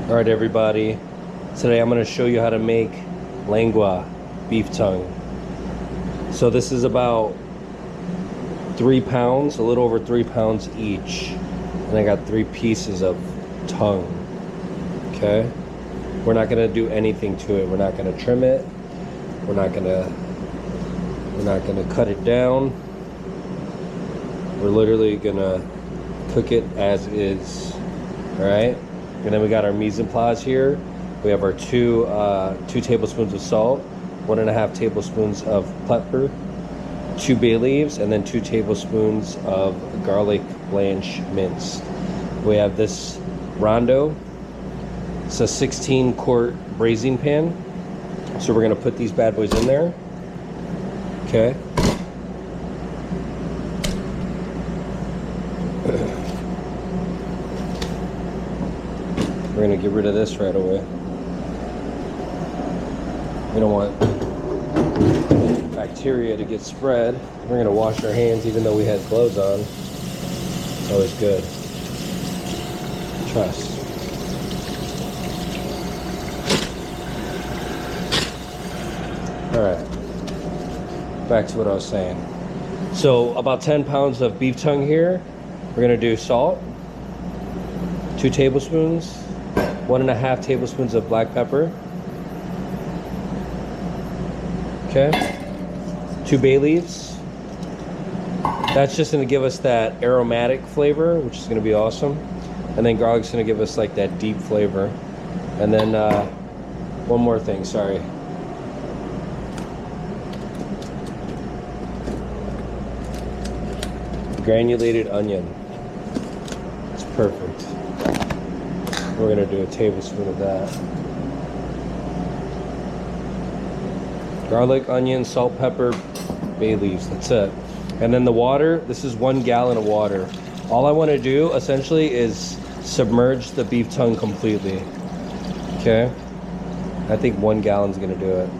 All right, everybody. Today I'm going to show you how to make lengua, beef tongue. So this is about 3 pounds, a little over 3 pounds each. And I got 3 pieces of tongue. Okay? We're not going to do anything to it. We're not going to trim it. We're not going to cut it down. We're literally going to cook it as is. All right? And then we got our mise en place here. We have our two tablespoons of salt, 1.5 tablespoons of pepper, 2 bay leaves, and then 2 tablespoons of garlic blanch minced. We have this rondo. It's a 16-quart braising pan. So we're gonna put these bad boys in there. Okay. We're gonna get rid of this right away. We don't want bacteria to get spread. We're gonna wash our hands even though we had gloves on. It's always good. Trust. All right, back to what I was saying. So about 10 pounds of beef tongue here. We're gonna do salt, 2 tablespoons, 1.5 tablespoons of black pepper. Okay, 2 bay leaves. That's just gonna give us that aromatic flavor, which is gonna be awesome. And then garlic's gonna give us like that deep flavor. And then one more thing, sorry. Granulated onion. It's perfect. We're gonna do a tablespoon of that. Garlic, onion, salt, pepper, bay leaves, that's it. And then the water, this is 1 gallon of water. All I wanna do essentially is submerge the beef tongue completely. Okay? I think 1 gallon's gonna do it.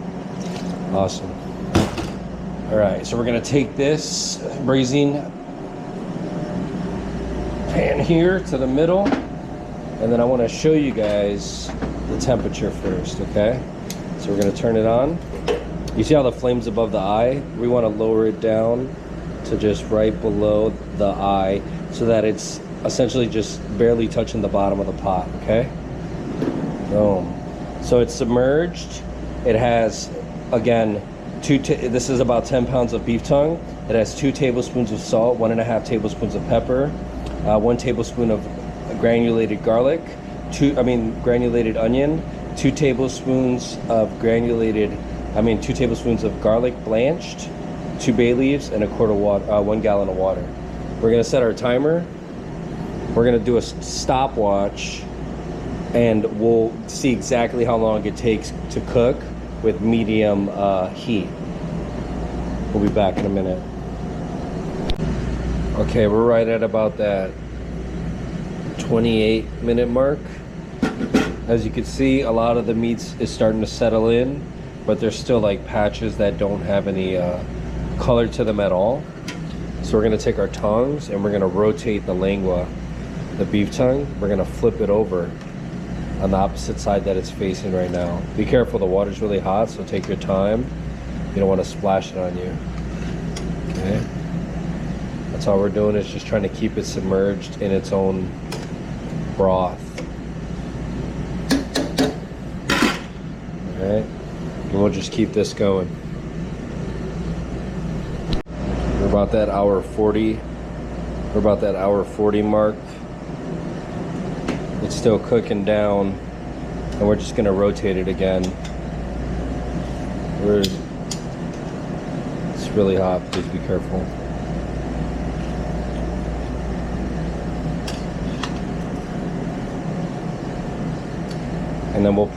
Awesome. All right, so we're gonna take this braising pan here to the middle, and then I want to show you guys the temperature first. Okay, so we're going to turn it on. You see how the flame's above the eye? We want to lower it down to just right below the eye so that it's essentially just barely touching the bottom of the pot. Okay, boom. So it's submerged. It has, again, this is about 10 pounds of beef tongue. It has 2 tablespoons of salt, 1.5 tablespoons of pepper, 1 tablespoon of granulated garlic, granulated onion, 2 tablespoons of 2 tablespoons of garlic blanched, 2 bay leaves, and 1 gallon of water. We're gonna set our timer. We're gonna do a stopwatch, and we'll see exactly how long it takes to cook with medium heat. We'll be back in a minute. Okay, we're right at about that 28-minute mark. As you can see, a lot of the meats is starting to settle in, but there's still like patches that don't have any color to them at all. So we're gonna take our tongs and we're gonna rotate the lengua, the beef tongue. We're gonna flip it over on the opposite side that it's facing right now. Be careful, the water's really hot, so take your time. You don't wanna splash it on you. Okay. That's all we're doing, is just trying to keep it submerged in its own broth. Alright, and we'll just keep this going. We're about that hour 40. We're about that hour 40 mark. It's still cooking down, and we're just gonna rotate it again. It's really hot, please be careful. And then we're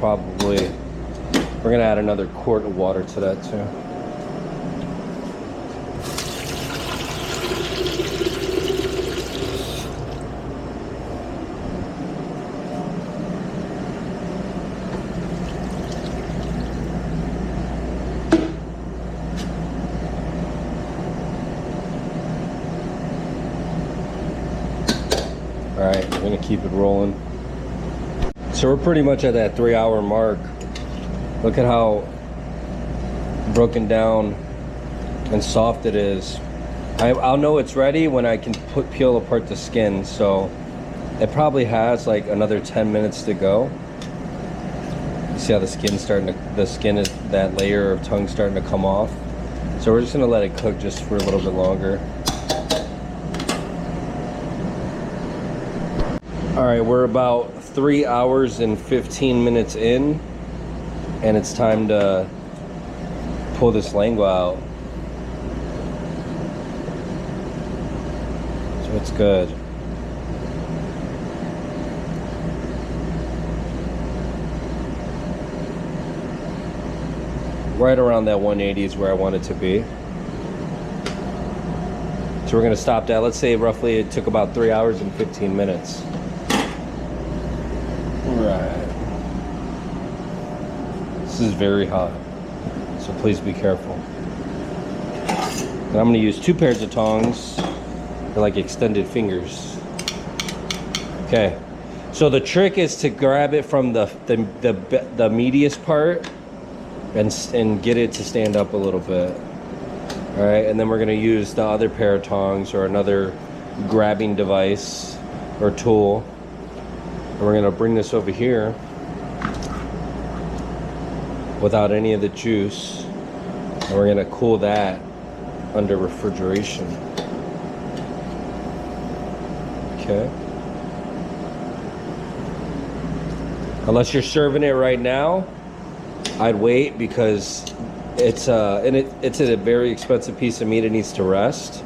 gonna add another quart of water to that too. All right, we're gonna keep it rolling. So we're pretty much at that 3-hour mark. Look at how broken down and soft it is. I'll know it's ready when I can peel apart the skin. So it probably has like another 10 minutes to go. You see how the skin is, that layer of tongue starting to come off. So we're just gonna let it cook just for a little bit longer. All right, we're about 3 hours and 15 minutes in, and it's time to pull this lengua out. So it's good. Right around that 180 is where I want it to be. So we're gonna stop that. Let's say roughly it took about 3 hours and 15 minutes. Right. This is very hot, so please be careful. And I'm gonna use 2 pairs of tongs. They're like extended fingers. Okay. So the trick is to grab it from the meatiest part and get it to stand up a little bit. All right, and then we're gonna use the other pair of tongs or another grabbing device or tool. And we're gonna bring this over here without any of the juice. And we're gonna cool that under refrigeration. Okay. Unless you're serving it right now, I'd wait, because it's a very expensive piece of meat. It needs to rest,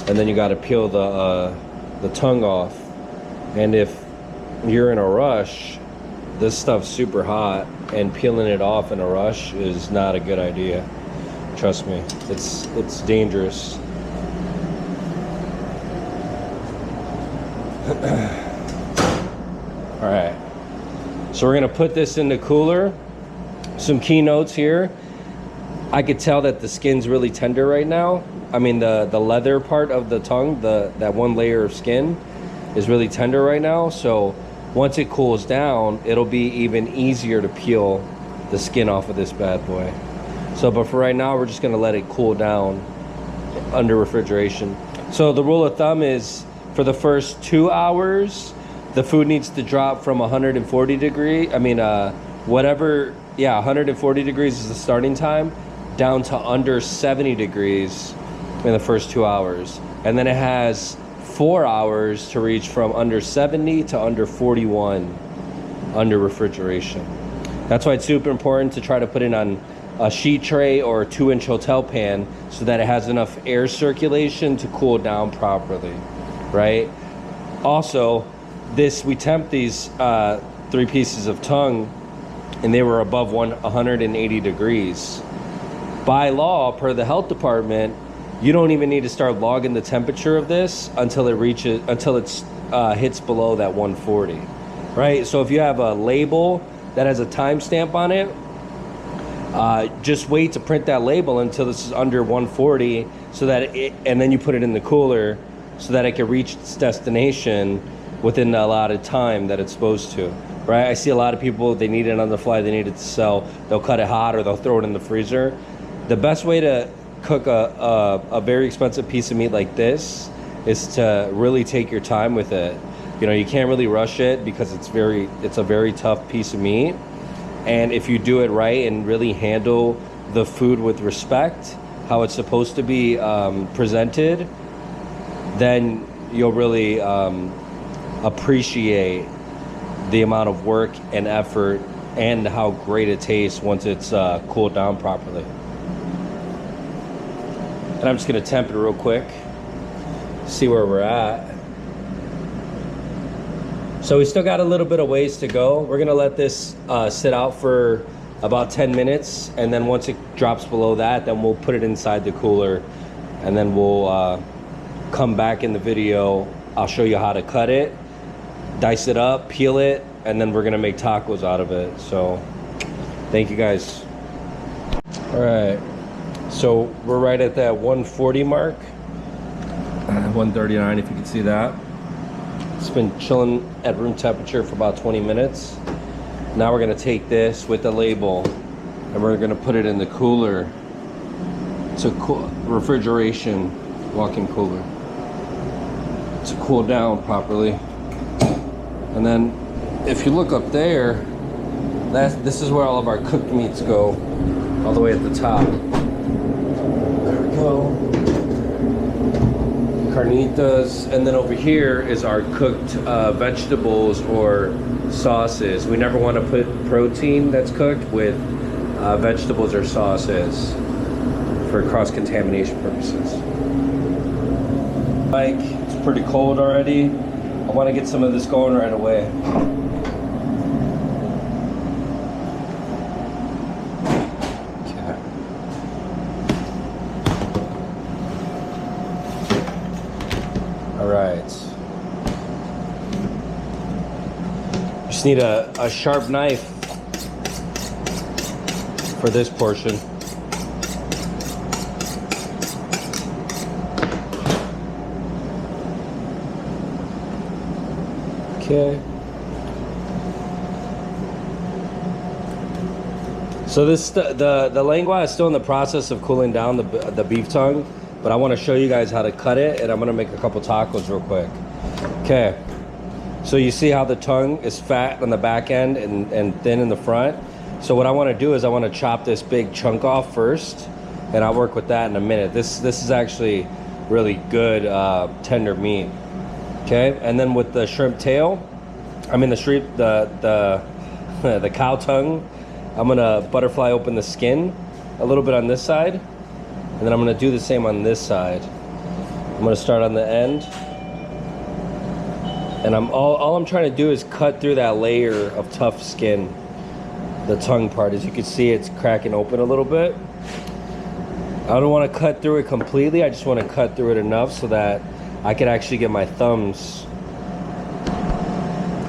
and then you got to peel the tongue off. And if you're in a rush, this stuff's super hot, and peeling it off in a rush is not a good idea. Trust me, it's dangerous. All right, so we're gonna put this in the cooler. Some key notes here. I could tell that the skin's really tender right now. I mean, the leather part of the tongue, that one layer of skin is really tender right now. So once it cools down, it'll be even easier to peel the skin off of this bad boy. So, but for right now, we're just gonna let it cool down under refrigeration. So the rule of thumb is for the first 2 hours, the food needs to drop from 140 degrees. I mean, 140 degrees is the starting time, down to under 70 degrees in the first 2 hours. And then it has 4 hours to reach from under 70 to under 41 under refrigeration. That's why it's super important to try to put it on a sheet tray or a 2-inch hotel pan so that it has enough air circulation to cool down properly, right? Also, we temp these 3 pieces of tongue, and they were above 180 degrees. By law, per the health department, you don't even need to start logging the temperature of this until it hits below that 140, right? So if you have a label that has a timestamp on it, just wait to print that label until this is under 140, so that and then you put it in the cooler so that it can reach its destination within the allotted time that it's supposed to. Right? I see a lot of people, they need it on the fly, they need it to sell. They'll cut it hot or they'll throw it in the freezer. The best way to cook a very expensive piece of meat like this is to really take your time with it. You know, you can't really rush it because it's a very tough piece of meat. And if you do it right and really handle the food with respect, how it's supposed to be presented, then you'll really appreciate the amount of work and effort and how great it tastes once it's cooled down properly. And I'm just gonna temp it real quick, see where we're at. So we still got a little bit of ways to go. We're gonna let this sit out for about 10 minutes, and then once it drops below that, then we'll put it inside the cooler, and then we'll come back in the video. I'll show you how to cut it, dice it up, peel it, and then we're gonna make tacos out of it. So thank you guys. All right, so we're right at that 140 mark, 139 if you can see that. It's been chilling at room temperature for about 20 minutes. Now we're gonna take this with the label and we're gonna put it in the cooler. It's a refrigeration walk-in cooler to cool down properly. And then if you look up there, this is where all of our cooked meats go, all the way at the top. There we go. Carnitas, and then over here is our cooked vegetables or sauces. We never want to put protein that's cooked with vegetables or sauces for cross-contamination purposes. Like, it's pretty cold already. I want to get some of this going right away. Okay. All right. Just need a sharp knife for this portion. Okay. So this the lengua is still in the process of cooling down, the beef tongue, but I want to show you guys how to cut it, and I'm gonna make a couple tacos real quick. Okay. So you see how the tongue is fat on the back end and thin in the front. So what I want to do is I want to chop this big chunk off first, and I'll work with that in a minute. This is actually really good tender meat. Okay, and then with the shrimp tail, the cow tongue, I'm gonna butterfly open the skin a little bit on this side, and then I'm gonna do the same on this side. I'm gonna start on the end, and all I'm trying to do is cut through that layer of tough skin, the tongue part. As you can see, it's cracking open a little bit. I don't want to cut through it completely. I just want to cut through it enough so that I can actually get my thumbs.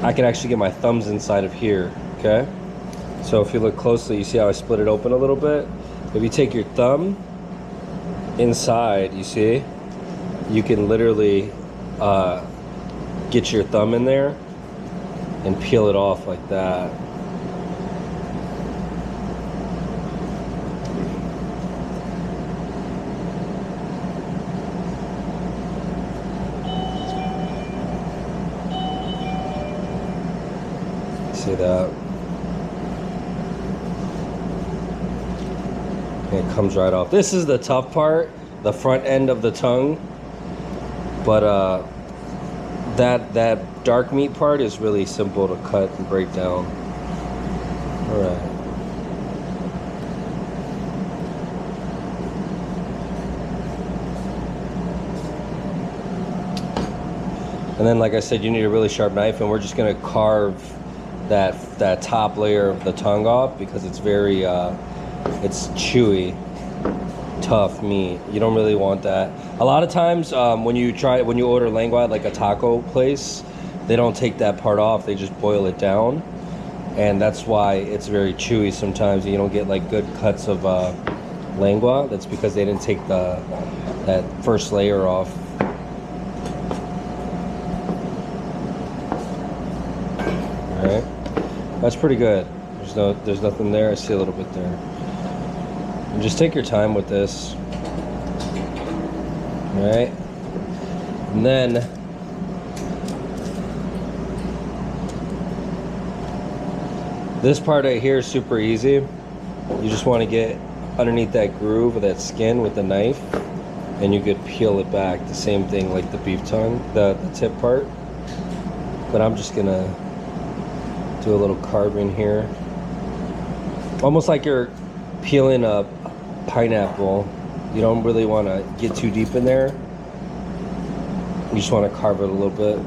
Inside of here. Okay. So if you look closely, you see how I split it open a little bit. If you take your thumb inside, you see, you can literally get your thumb in there and peel it off like that. See that? And it comes right off. This is the tough part, the front end of the tongue, but that dark meat part is really simple to cut and break down. All right. And then, like I said, you need a really sharp knife, and we're just gonna carve that top layer of the tongue off because it's very it's chewy, tough meat. You don't really want that. A lot of times when you order lengua at like a taco place, they don't take that part off, they just boil it down, and that's why it's very chewy sometimes. You don't get like good cuts of lengua. That's because they didn't take that first layer off. All right. That's pretty good. There's nothing there. I see a little bit there. And just take your time with this. All right. And then this part right here is super easy. You just want to get underneath that groove of that skin with the knife, and you could peel it back. The same thing like the beef tongue, the tip part. But I'm just gonna do a little carving here. Almost like you're peeling a pineapple. You don't really want to get too deep in there. You just want to carve it a little bit.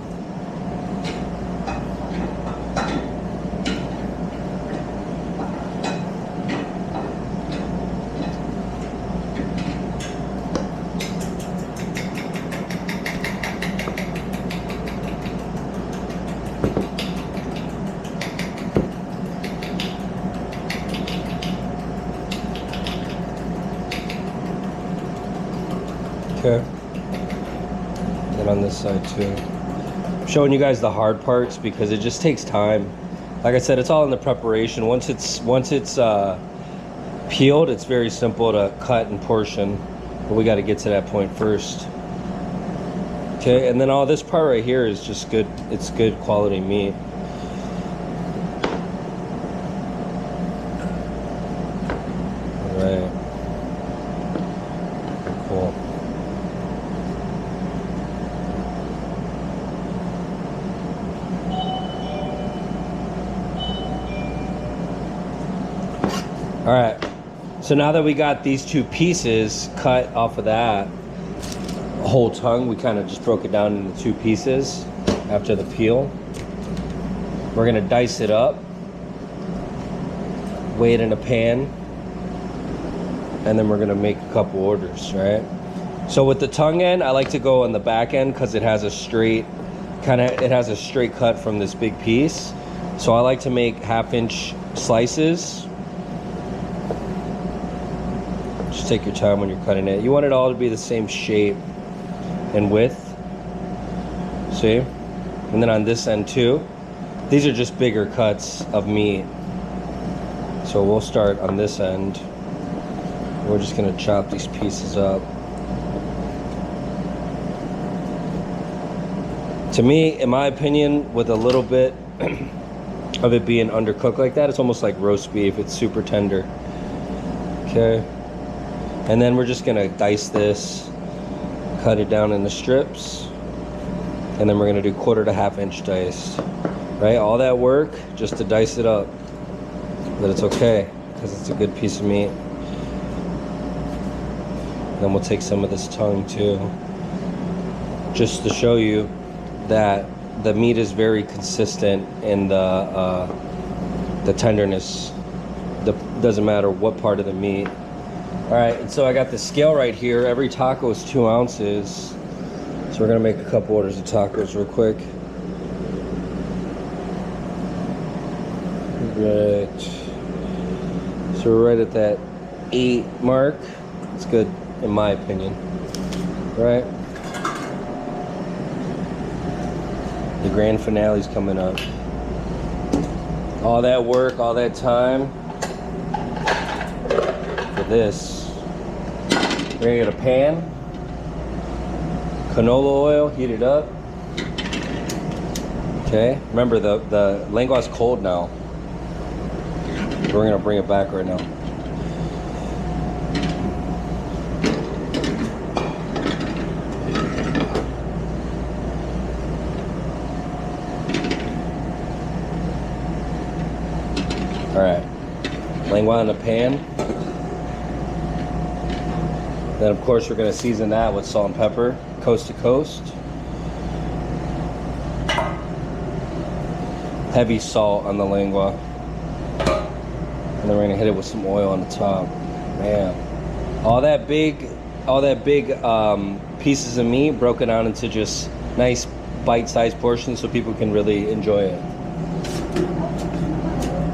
Okay. And on this side too. I'm showing you guys the hard parts because it just takes time. Like I said, it's all in the preparation. Once it's peeled, it's very simple to cut and portion, but we got to get to that point first. Okay, and then all this part right here is just good. It's good quality meat. All right. Cool. All right. So now that we got these two pieces cut off of that whole tongue, we kind of just broke it down into two pieces after the peel. We're gonna dice it up, weigh it in a pan, and then we're gonna make a couple orders, right? So with the tongue end, I like to go on the back end because it has a straight cut from this big piece. So I like to make 1/2-inch slices. Just take your time when you're cutting it. You want it all to be the same shape and width. See? And then on this end too. These are just bigger cuts of meat. So we'll start on this end. We're just gonna chop these pieces up. To me, in my opinion, with a little bit of it being undercooked like that, it's almost like roast beef. It's super tender. Okay. And then we're just gonna dice this, cut it down into strips, and then we're gonna do 1/4 to 1/2-inch dice. Right, all that work just to dice it up. But it's okay, because it's a good piece of meat. Then we'll take some of this tongue too, just to show you that the meat is very consistent in the tenderness. Doesn't matter what part of the meat. All right, and so I got the scale right here. Every taco is 2 ounces. So we're gonna make a couple orders of tacos real quick. Right. So we're right at that 8 mark. It's good, in my opinion. Right? The grand finale's coming up. All that work, all that time for this. We're gonna get a pan, canola oil, heat it up. Okay, remember the lengua's cold now. We're gonna bring it back right now. All right, lengua in the pan. Then of course we're gonna season that with salt and pepper, coast to coast. Heavy salt on the lengua. And then we're gonna hit it with some oil on the top. Man, all that big pieces of meat broken down into just nice bite-sized portions so people can really enjoy it.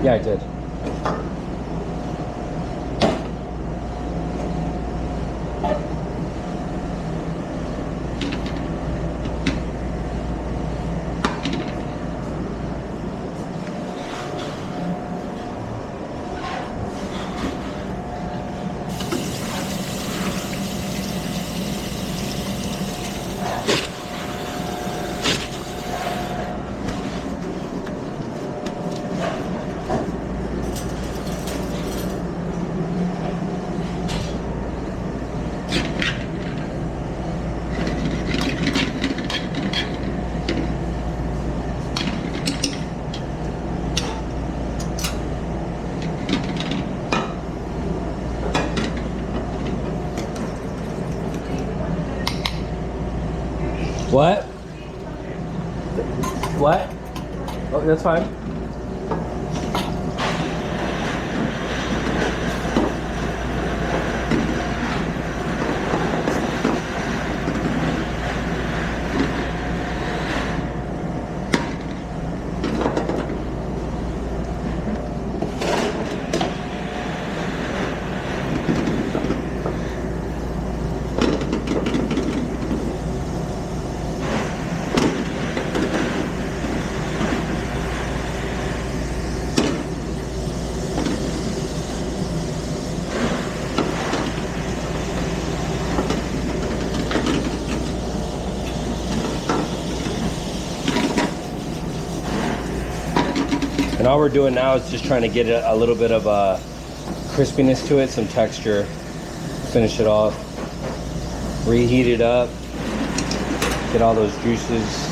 Yeah, I did. What? What? Oh, that's fine. And all we're doing now is just trying to get a little bit of crispiness to it, some texture. Finish it off. Reheat it up. Get all those juices.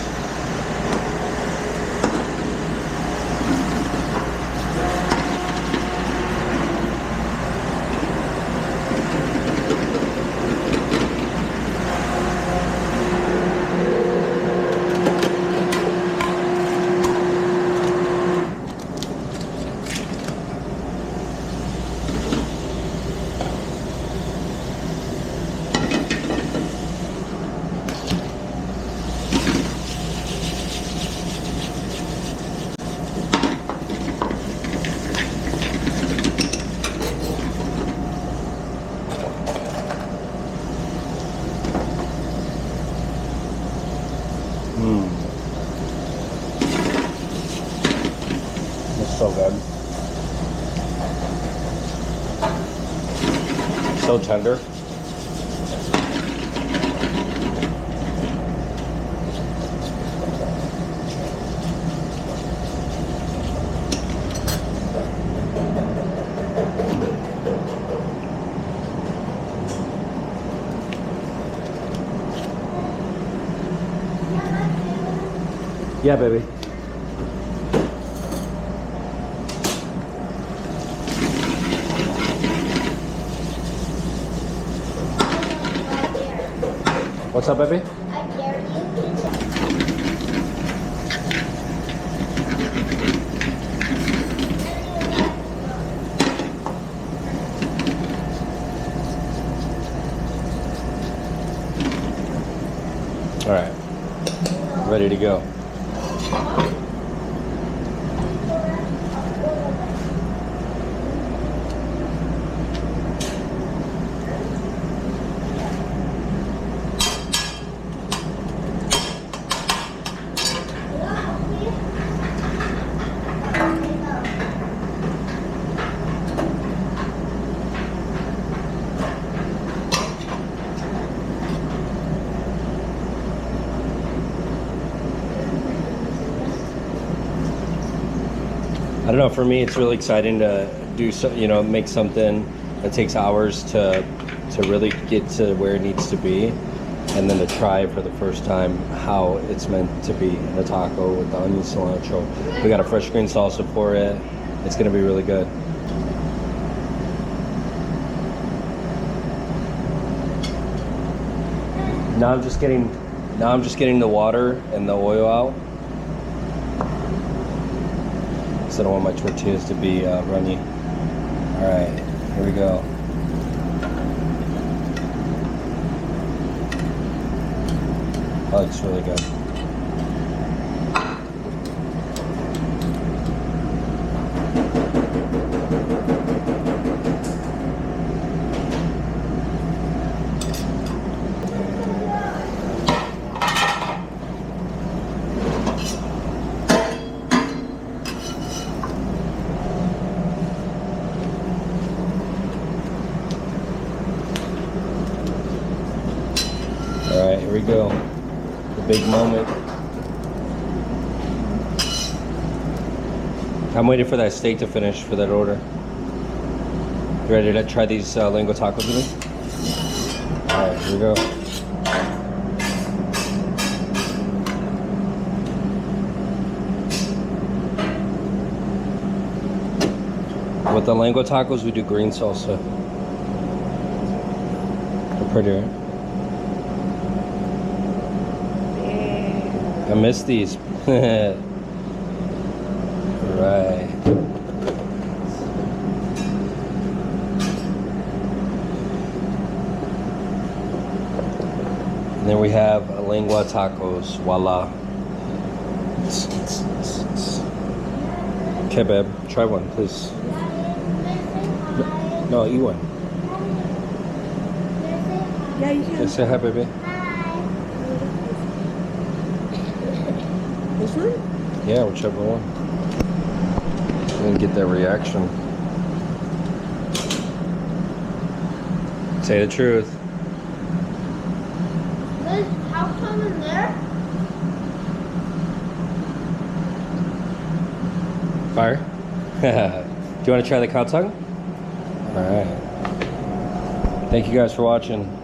It's so good. So tender. Yeah, baby. What's up, baby? I dare you. All right. Ready to go. I don't know, for me it's really exciting to do so, you know, make something that takes hours to really get to where it needs to be, and then to try for the first time how it's meant to be in a taco with the onion cilantro. We got a fresh green salsa for it. It's gonna be really good. Now I'm just getting the water and the oil out. I don't want my tortillas to be runny. All right, here we go. Oh, it's really good. All right, here we go. The big moment. I'm waiting for that steak to finish for that order. You ready to try these lengua tacos with me? All right, here we go. With the lengua tacos, we do green salsa. They're pretty, right? I miss these. Right. And then we have lengua tacos. Voila. Okay, babe. Try one, please. No, eat one. Yeah, you can. Say hi, baby. This one? Yeah, whichever one. And get that reaction. Say the truth. Liz, how come in there? Fire? Do you want to try the cow tongue? All right. Thank you guys for watching.